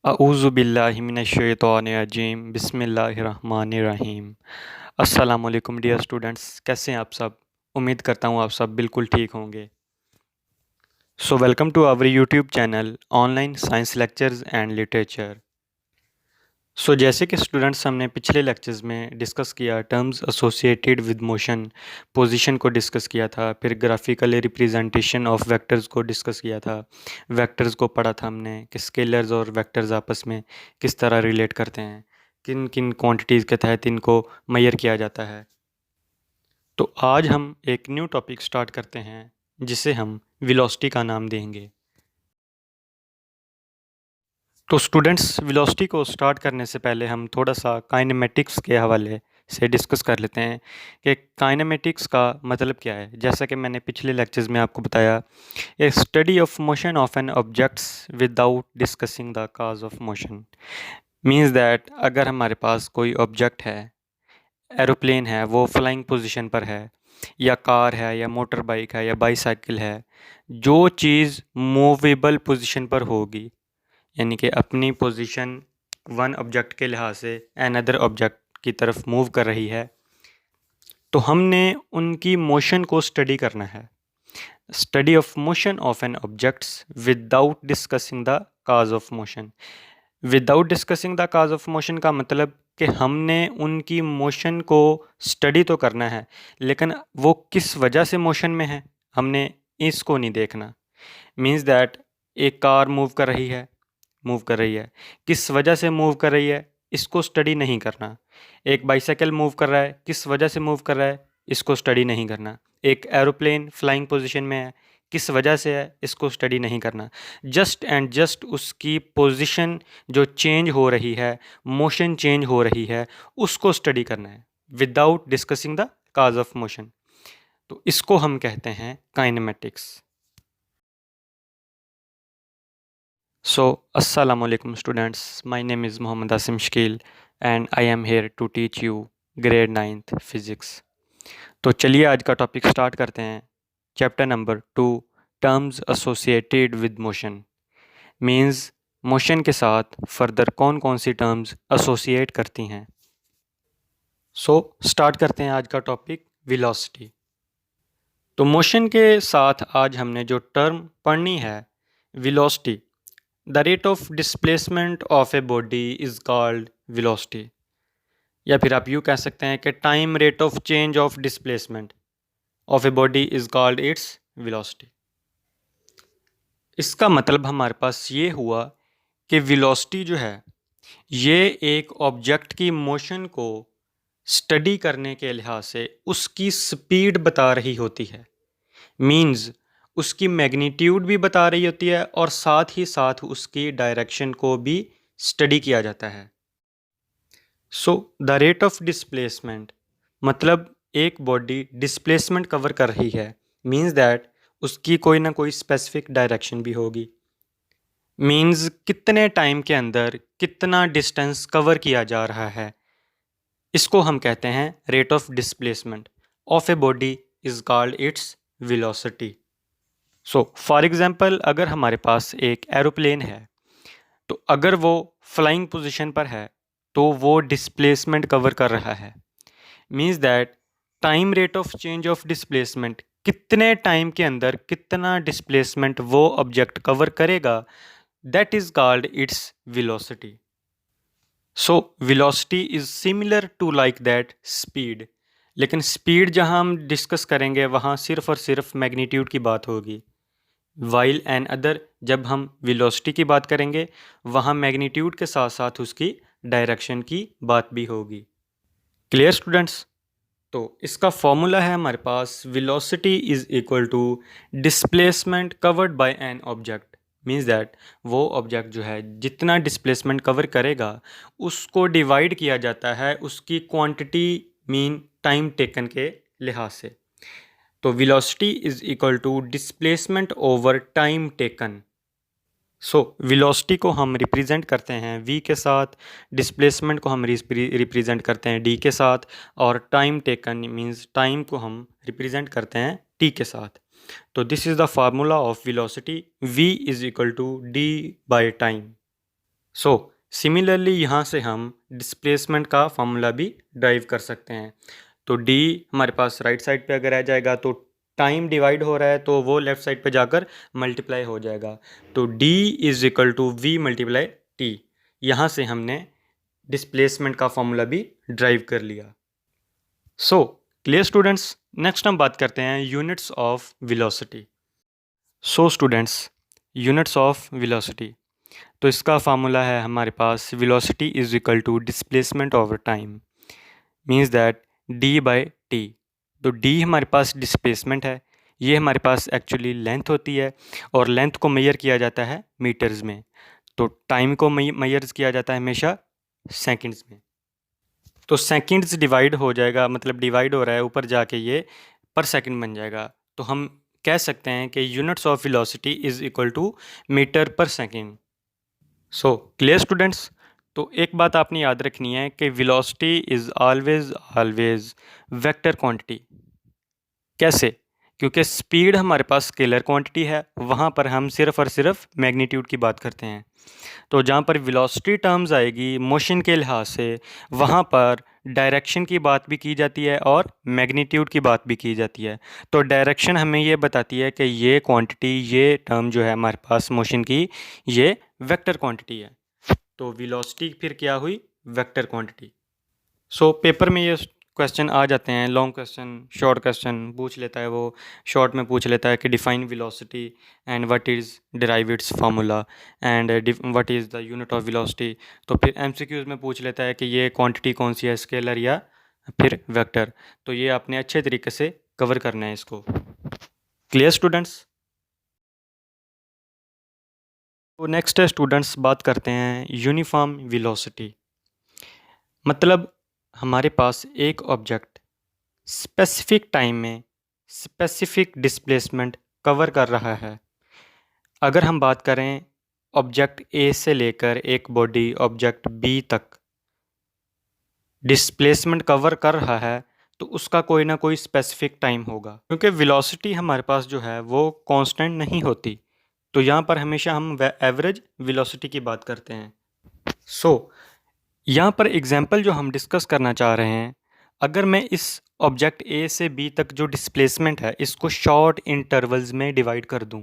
अऊज़ु बिल्लाहि मिनश्शैतानिर्रजीम बिस्मिल्लाहिर्रहमानिर्रहीम। अस्सलामु अलैकुम डियर स्टूडेंट्स, कैसे हैं आप सब। उम्मीद करता हूँ आप सब बिल्कुल ठीक होंगे। So welcome to our YouTube channel online science lectures and literature. So जैसे कि स्टूडेंट्स हमने पिछले लेक्चर्स में डिस्कस किया terms associated with motion, position को डिस्कस किया था, फिर ग्राफिकल रिप्रेजेंटेशन ऑफ वेक्टर्स को डिस्कस किया था। वेक्टर्स को पढ़ा था हमने कि स्केलर्स और वेक्टर्स आपस में किस तरह रिलेट करते हैं, किन किन क्वांटिटीज़ के तहत इनको मेजर किया जाता है। तो आज हम एक न्यू टॉपिक स्टार्ट करते हैं जिसे हम वेलोसिटी का नाम देंगे। तो स्टूडेंट्स, वेलोसिटी को स्टार्ट करने से पहले हम थोड़ा सा काइनेमेटिक्स के हवाले से डिस्कस कर लेते हैं कि काइनेमेटिक्स का मतलब क्या है। जैसा कि मैंने पिछले लेक्चर्स में आपको बताया, a study of motion of an objects without discussing the cause of motion means that अगर हमारे पास कोई ऑब्जेक्ट है, एरोप्लेन है, वो फ्लाइंग पोजीशन पर है, या कार है, या मोटर बाइक है, या बाईसाइकिल है, जो चीज़ मूवेबल पोजीशन पर होगी, यानी कि अपनी पोजीशन वन ऑब्जेक्ट के लिहाज से अनदर ऑब्जेक्ट की तरफ मूव कर रही है, तो हमने उनकी मोशन को स्टडी करना है। Study of motion of an objects without discussing the cause of motion. Without discussing the cause of motion का मतलब कि हमने उनकी मोशन को स्टडी तो करना है, लेकिन वो किस वजह से मोशन में है हमने इसको नहीं देखना। मीन्स दैट एक कार मूव कर रही है, किस वजह से मूव कर रही है इसको स्टडी नहीं करना। एक बाइसाइकिल मूव कर रहा है, किस वजह से मूव कर रहा है इसको स्टडी नहीं करना। एक एरोप्लेन फ्लाइंग पोजीशन में है, किस वजह से है इसको स्टडी नहीं करना। जस्ट एंड जस्ट उसकी पोजीशन जो चेंज हो रही है, मोशन चेंज हो रही है, उसको स्टडी करना है without discussing the cause of motion. तो इसको हम कहते हैं kinematics. So, Assalamu alaikum students. My name is Mohammad Asim Shkil and I am here to teach you grade 9th physics. तो चलिए आज का टॉपिक स्टार्ट करते हैं। Chapter number 2, terms associated with motion means motion के साथ further कौन कौन सी टर्म्स एसोसिएट करती हैं। सो स्टार्ट करते हैं आज का टॉपिक वेलोसिटी। तो मोशन के साथ आज हमने जो टर्म पढ़नी है velocity. The rate of displacement of a body is called velocity, या फिर आप यूँ कह सकते हैं कि time rate of change of displacement of a body is called its velocity. इसका मतलब हमारे पास ये हुआ कि वेलोसिटी जो है ये एक ऑब्जेक्ट की मोशन को स्टडी करने के लिहाज से उसकी स्पीड बता रही होती है। मीन्स उसकी मैग्नीट्यूड भी बता रही होती है और साथ ही साथ उसकी डायरेक्शन को भी स्टडी किया जाता है। So the rate of displacement मतलब एक बॉडी डिस्प्लेसमेंट कवर कर रही है, मीन्स दैट उसकी कोई ना कोई स्पेसिफिक डायरेक्शन भी होगी। मीन्स कितने टाइम के अंदर कितना डिस्टेंस कवर किया जा रहा है, इसको हम कहते हैं rate of displacement of a body is called its velocity. So for example अगर हमारे पास एक एरोप्लेन है, तो अगर वो फ्लाइंग पोजीशन पर है तो वो डिस्प्लेसमेंट कवर कर रहा है। Means that time rate of change of displacement, कितने टाइम के अंदर कितना डिस्प्लेसमेंट वो ऑब्जेक्ट कवर करेगा, that is called its velocity. So velocity is similar to like that speed, लेकिन स्पीड जहाँ हम डिस्कस करेंगे वहाँ सिर्फ और सिर्फ मैग्नीट्यूड की बात होगी। वाइल एंड अदर जब हम वेलोसिटी की बात करेंगे वहाँ मैग्नीट्यूड के साथ साथ उसकी डायरेक्शन की बात भी होगी। Clear students. तो इसका फॉर्मूला है हमारे पास velocity is equal to displacement covered by an object. Means that वो ऑब्जेक्ट जो है जितना डिस्प्लेसमेंट कवर करेगा उसको डिवाइड किया जाता है उसकी क्वांटिटी मीन टाइम टेकन के लिहाज से। तो velocity is equal to displacement over time taken. So velocity को हम रिप्रेजेंट करते हैं v के साथ, डिस्प्लेसमेंट को हम रिप्रेजेंट करते हैं d के साथ, और टाइम टेकन मींस टाइम को हम रिप्रेजेंट करते हैं t के साथ। तो this is the formula of velocity, v is equal to d by time. So similarly यहाँ से हम डिस्प्लेसमेंट का फॉर्मूला भी ड्राइव कर सकते हैं। तो डी हमारे पास राइट साइड पे अगर आ जाएगा तो टाइम डिवाइड हो रहा है तो वो लेफ्ट साइड पे जाकर मल्टीप्लाई हो जाएगा। तो D is equal to V multiply T. यहाँ से हमने डिस्प्लेसमेंट का फॉर्मूला भी ड्राइव कर लिया। सो क्लियर स्टूडेंट्स, नेक्स्ट हम बात करते हैं units of velocity. So students, units of velocity, तो इसका फार्मूला है हमारे पास velocity is equal to displacement over time, means that d by t. तो डी हमारे पास डिस्प्लेसमेंट है, ये हमारे पास एक्चुअली लेंथ होती है और लेंथ को मेजर किया जाता है मीटर्स में। तो टाइम को मेजर किया जाता है हमेशा सेकंड्स में। तो सेकंड्स डिवाइड हो जाएगा, मतलब डिवाइड हो रहा है ऊपर जाके ये पर सेकंड बन जाएगा। तो हम कह सकते हैं कि units of velocity is equal to metre per second. So clear students, तो एक बात आपने याद रखनी है कि velocity is always vector quantity. कैसे? क्योंकि स्पीड हमारे पास स्केलर क्वांटिटी है, वहाँ पर हम सिर्फ और सिर्फ मैग्नीट्यूड की बात करते हैं। तो जहाँ पर वेलोसिटी टर्म्स आएगी मोशन के लिहाज से, वहाँ पर डायरेक्शन की बात भी की जाती है और मैग्नीट्यूड की बात भी की जाती है। तो डायरेक्शन हमें ये बताती है कि ये क्वांटिटी, ये टर्म जो है हमारे पास मोशन की, ये वेक्टर क्वांटिटी है। तो वेलोसिटी फिर क्या हुई? Vector quantity. सो पेपर में ये क्वेश्चन आ जाते हैं, लॉन्ग क्वेश्चन, शॉर्ट क्वेश्चन पूछ लेता है। वो शॉर्ट में पूछ लेता है कि define velocity and what is derive it's formula and what is the unit of velocity. तो फिर एमसीक्यूज में पूछ लेता है कि ये क्वांटिटी कौन सी है, स्केलर या फिर वेक्टर। तो ये आपने अच्छे तरीके से कवर करना है इसको। Clear students? तो नेक्स्ट है स्टूडेंट्स, बात करते हैं यूनिफॉर्म वेलोसिटी। मतलब हमारे पास एक ऑब्जेक्ट स्पेसिफिक टाइम में स्पेसिफिक डिस्प्लेसमेंट कवर कर रहा है। अगर हम बात करें ऑब्जेक्ट ए से लेकर एक बॉडी ऑब्जेक्ट बी तक डिस्प्लेसमेंट कवर कर रहा है, तो उसका कोई ना कोई स्पेसिफिक टाइम होगा, क्योंकि वेलोसिटी हमारे पास जो है वो कांस्टेंट नहीं होती। तो यहाँ पर हमेशा हम एवरेज वेलोसिटी की बात करते हैं। सो यहाँ पर एग्जाम्पल जो हम डिस्कस करना चाह रहे हैं, अगर मैं इस ऑब्जेक्ट ए से बी तक जो डिस्प्लेसमेंट है इसको शॉर्ट इंटरवल्स में डिवाइड कर दूँ,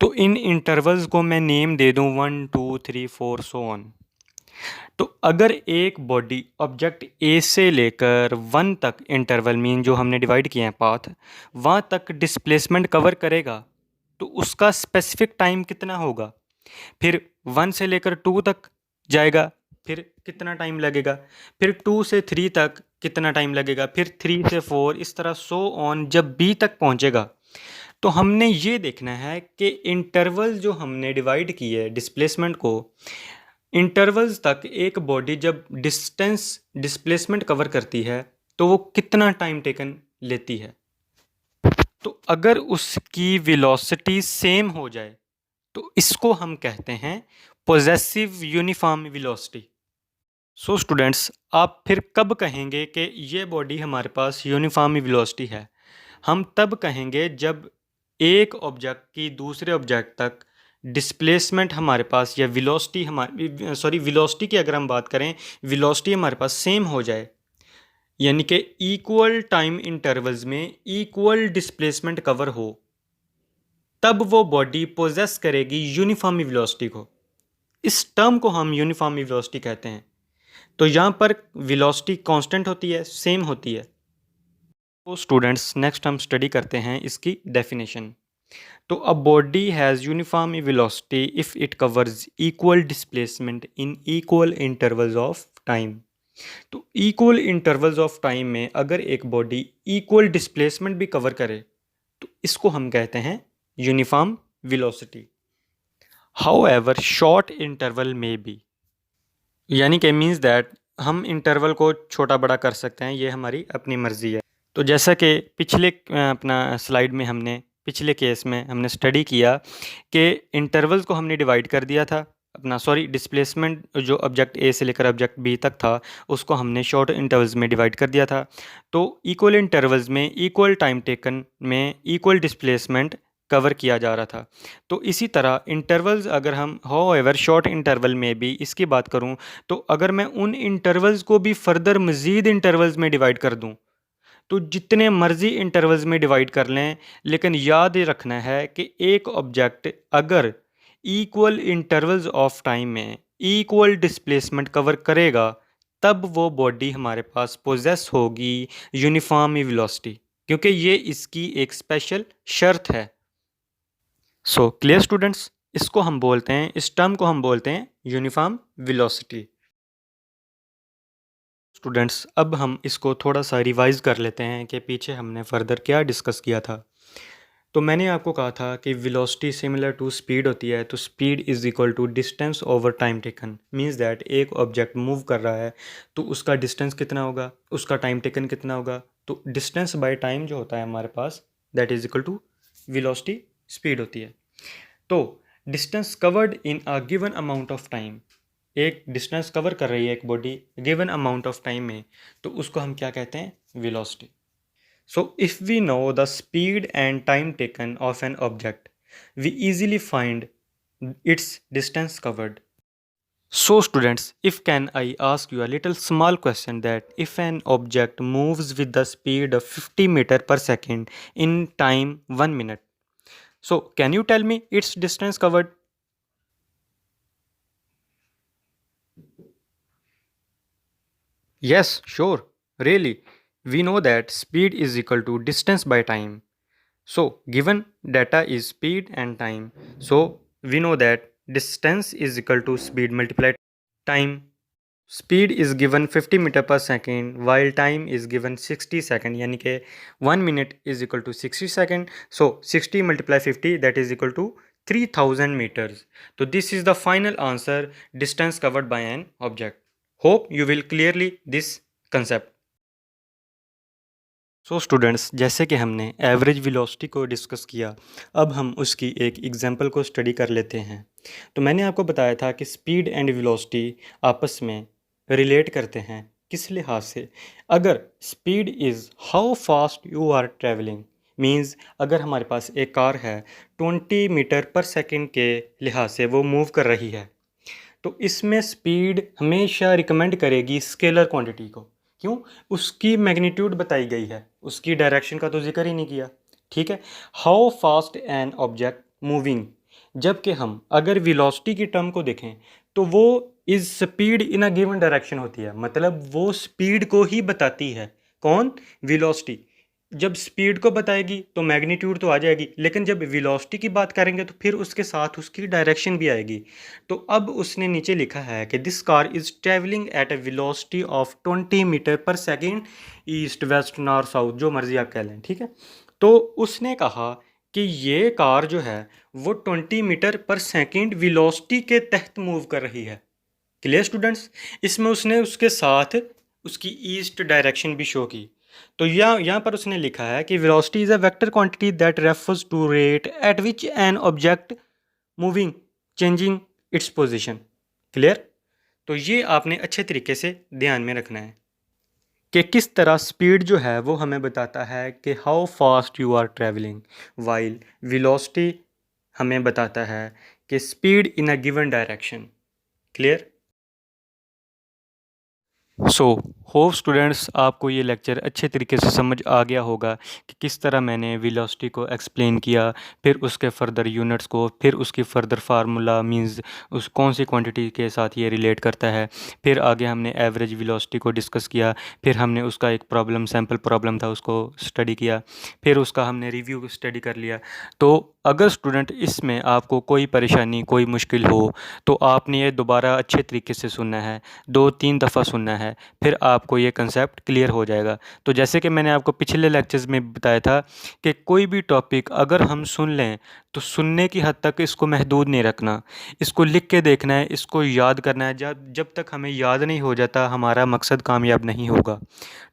तो इन इंटरवल्स को मैं नेम दे दूँ 1 2 3 4 सो ऑन। तो अगर एक बॉडी ऑब्जेक्ट ए से लेकर 1 तक इंटरवल मीन जो हमने डिवाइड किए हैं पाथ, वहाँ तक डिस्प्लेसमेंट कवर करेगा, तो उसका स्पेसिफिक टाइम कितना होगा? फिर 1 से लेकर 2 तक जाएगा, फिर कितना टाइम लगेगा? फिर 2 से 3 तक कितना टाइम लगेगा? फिर 3 से 4, इस तरह सो ऑन जब बी तक पहुंचेगा। तो हमने ये देखना है कि इंटरवल जो हमने डिवाइड किए डिस्प्लेसमेंट को, इंटरवल्स तक एक बॉडी जब डिस्प्लेसमेंट कवर करती है तो वो कितना टाइम टेकन लेती है। तो अगर उसकी वेलोसिटी सेम हो जाए तो इसको हम कहते हैं possessive uniform velocity. So students, आप फिर कब कहेंगे कि ये बॉडी हमारे पास यूनिफॉर्म वेलोसिटी है? हम तब कहेंगे जब एक ऑब्जेक्ट की दूसरे ऑब्जेक्ट तक डिस्प्लेसमेंट हमारे पास या वेलोसिटी वेलोसिटी की अगर हम बात करें, वेलोसिटी हमारे पास सेम हो जाए, यानी कि इक्वल टाइम इंटरवल्स में इक्वल डिस्प्लेसमेंट कवर हो, तब वो बॉडी पोजेस करेगी यूनिफॉर्म वेलोसिटी को। इस टर्म को हम यूनिफॉर्म वेलोसिटी कहते हैं। तो यहाँ पर वेलोसिटी कांस्टेंट होती है, सेम होती है। तो स्टूडेंट्स, नेक्स्ट हम स्टडी करते हैं इसकी डेफिनेशन। तो a body has uniform velocity if it covers equal displacement in equal intervals of time. तो इक्वल इंटरवल्स ऑफ टाइम में अगर एक बॉडी इक्वल डिस्प्लेसमेंट भी कवर करे तो इसको हम कहते हैं uniform velocity. However short interval में बी, यानी कि मीन्स दैट हम इंटरवल को छोटा बड़ा कर सकते हैं, ये हमारी अपनी मर्ज़ी है। तो जैसा कि पिछले अपना स्लाइड में हमने पिछले केस में हमने स्टडी किया कि इंटरवल्स को हमने डिवाइड कर दिया था डिस्प्लेसमेंट जो ऑब्जेक्ट ए से लेकर ऑब्जेक्ट बी तक था उसको हमने शॉर्ट इंटरवल्स में डिवाइड कर दिया था। तो इक्वल इंटरवल्स में इक्वल टाइम टेकन में इक्वल डिस्प्लेसमेंट कवर किया जा रहा था। तो इसी तरह इंटरवल्स अगर हम हाउएवर शॉर्ट इंटरवल में भी इसकी बात करूं, तो अगर मैं उन इंटरवल्स को भी फर्दर मज़ीद इंटरवल्स में डिवाइड कर दूं, तो जितने मर्जी इंटरवल्स में डिवाइड कर लें, लेकिन याद रखना है कि एक ऑब्जेक्ट अगर इक्वल इंटरवल्स ऑफ टाइम में इक्वल डिस्प्लेसमेंट कवर करेगा, तब वो बॉडी हमारे पास पोजेस होगी यूनिफॉर्म वेलोसिटी, क्योंकि ये इसकी एक स्पेशल शर्त है। सो क्लियर स्टूडेंट्स, इसको हम बोलते हैं, इस टर्म को हम बोलते हैं यूनिफॉर्म वेलोसिटी। स्टूडेंट्स, अब हम इसको थोड़ा सा रिवाइज कर लेते हैं कि पीछे हमने फर्दर क्या डिस्कस किया था। तो मैंने आपको कहा था कि वेलोसिटी सिमिलर टू स्पीड होती है, तो speed is equal to distance over time taken. Means that एक ऑब्जेक्ट मूव कर रहा है तो उसका डिस्टेंस कितना होगा, उसका टाइम टेकन कितना होगा। तो डिस्टेंस बाय टाइम जो होता है हमारे पास, that is equal to velocity speed होती है। तो distance covered in a given amount of time, एक डिस्टेंस कवर कर रही है एक body given amount of time में, तो उसको हम क्या कहते हैं, velocity. So if we know the speed and time taken of an object, we easily find its distance covered. So students, if can I ask you a little small question, that if an object moves with the speed of 50 meter per second in time 1 minute, so can you tell me its distance covered? Yes, sure. Really, we know that speed is equal to distance by time. So, given data is speed and time, so we know that distance is equal to speed multiplied time. Speed is given 50 meter per second while time is given 60 second, यानी कि 1 minute is equal to 60 second. So 60 multiply 50, that is equal to 3000 meters. So this is the final answer, distance covered by an object. Hope you will clearly this concept. So students, जैसे कि हमने average velocity को discuss किया, अब हम उसकी एक example को स्टडी कर लेते हैं। तो मैंने आपको बताया था कि स्पीड एंड वेलोसिटी आपस में रिलेट करते हैं। किस लिहाज से? अगर speed is how fast you are travelling, means अगर हमारे पास एक कार है 20 मीटर पर सेकंड के लिहाज से वो मूव कर रही है, तो इसमें स्पीड हमेशा रिकमेंड करेगी स्केलर क्वांटिटी को। क्यों? उसकी मैग्नीट्यूड बताई गई है, उसकी डायरेक्शन का तो जिक्र ही नहीं किया। ठीक है, how fast N object moving, जबकि हम अगर वेलोसिटी की टर्म को देखें तो वो is speed in a given direction होती है, मतलब वो स्पीड को ही बताती है। कौन? वेलोसिटी। जब स्पीड को बताएगी तो मैग्नीट्यूड तो आ जाएगी, लेकिन जब वेलोसिटी की बात करेंगे तो फिर उसके साथ उसकी डायरेक्शन भी आएगी। तो अब उसने नीचे लिखा है कि this car is travelling at a velocity of 20 metre per second east west north south, जो मर्जी आप कह लें। ठीक है, तो उसने कहा कि ये कार जो है वो 20 मीटर पर सेकेंड वेलोसिटी के तहत मूव कर रही है। Clear students? इसमें उसने उसके साथ उसकी ईस्ट डायरेक्शन भी शो की। तो यहाँ पर उसने लिखा है कि velocity is a vector quantity that refers to rate at which an object moving changing its position. Clear? तो ये आपने अच्छे तरीके से ध्यान में रखना है कि किस तरह स्पीड जो है वो हमें बताता है कि how fast you are travelling, while velocity हमें बताता है कि speed in a given direction. Clear? So hope students, आपको ये लेक्चर अच्छे तरीके से समझ आ गया होगा कि किस तरह मैंने वेलोसिटी को एक्सप्लेन किया, फिर उसके फर्दर यूनिट्स को, फिर उसकी फर्दर फार्मूला मींस उस कौन सी क्वांटिटी के साथ ये रिलेट करता है। फिर आगे हमने एवरेज वेलोसिटी को डिस्कस किया, फिर हमने उसका एक प्रॉब्लम, सैम्पल प्रॉब्लम था, उसको स्टडी किया, फिर उसका हमने रिव्यू स्टडी कर लिया। तो अगर स्टूडेंट इसमें आपको कोई परेशानी, कोई मुश्किल हो, तो आपने ये दोबारा अच्छे तरीके से सुनना है, 2-3 दफ़ा सुनना है, फिर आपको ये कंसेप्ट क्लियर हो जाएगा। तो जैसे कि मैंने आपको पिछले लेक्चर्स में बताया था कि कोई भी टॉपिक अगर हम सुन लें तो सुनने की हद तक इसको महदूद नहीं रखना, इसको लिख के देखना है, इसको याद करना है। जब जब तक हमें याद नहीं हो जाता, हमारा मकसद कामयाब नहीं होगा।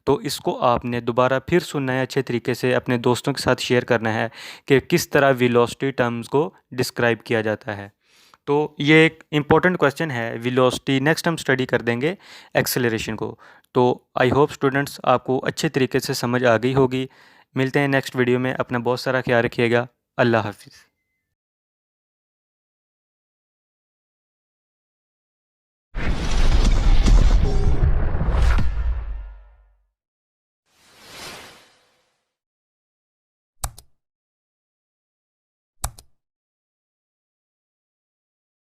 तो इसको आपने दोबारा फिर सुनना है, अच्छे तरीके से अपने दोस्तों के साथ शेयर करना है कि किस तरह वेलोसिटी टर्म्स को डिस्क्राइब किया जाता है। तो ये एक इम्पॉर्टेंट क्वेश्चन है वेलोसिटी, नेक्स्ट हम स्टडी कर देंगे एक्सेलरेशन को। तो आई होप स्टूडेंट्स आपको अच्छे तरीके से समझ आ गई होगी। मिलते हैं नेक्स्ट वीडियो में, अपना बहुत सारा ख्याल रखिएगा। अल्लाह हाफिज़।